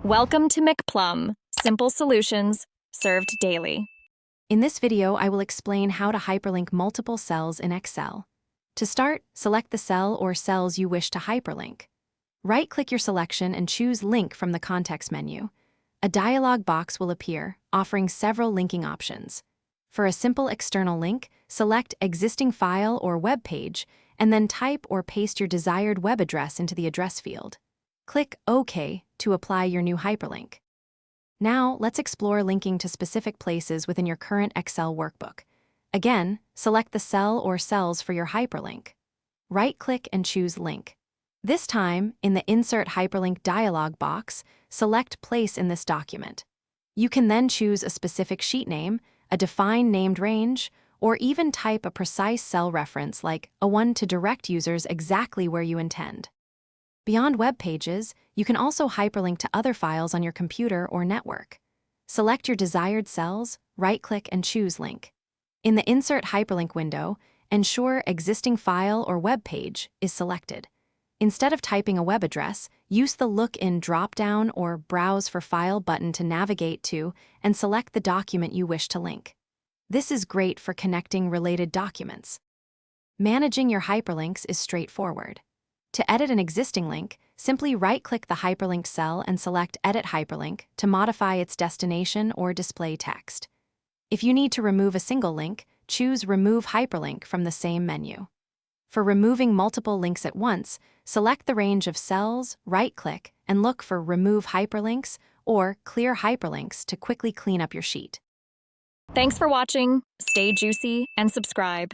Welcome to McPlum, simple solutions served daily. In this video, I will explain how to hyperlink multiple cells in Excel. To start, select the cell or cells you wish to hyperlink. Right-click your selection and choose Link from the context menu. A dialog box will appear, offering several linking options. For a simple external link, select Existing File or Web Page, and then type or paste your desired web address into the address field. Click OK to apply your new hyperlink. Now, let's explore linking to specific places within your current Excel workbook. Again, select the cell or cells for your hyperlink. Right-click and choose Link. This time, in the Insert Hyperlink dialog box, select Place in this document. You can then choose a specific sheet name, a defined named range, or even type a precise cell reference like a one to direct users exactly where you intend. Beyond web pages, you can also hyperlink to other files on your computer or network. Select your desired cells, right-click and choose Link. In the Insert Hyperlink window, ensure Existing File or Web Page is selected. Instead of typing a web address, use the Look in drop-down or Browse for File button to navigate to and select the document you wish to link. This is great for connecting related documents. Managing your hyperlinks is straightforward. To edit an existing link, simply right-click the hyperlinked cell and select Edit Hyperlink to modify its destination or display text. If you need to remove a single link, choose Remove Hyperlink from the same menu. For removing multiple links at once, select the range of cells, right-click, and look for Remove Hyperlinks or Clear Hyperlinks to quickly clean up your sheet. Thanks for watching. Stay juicy and subscribe.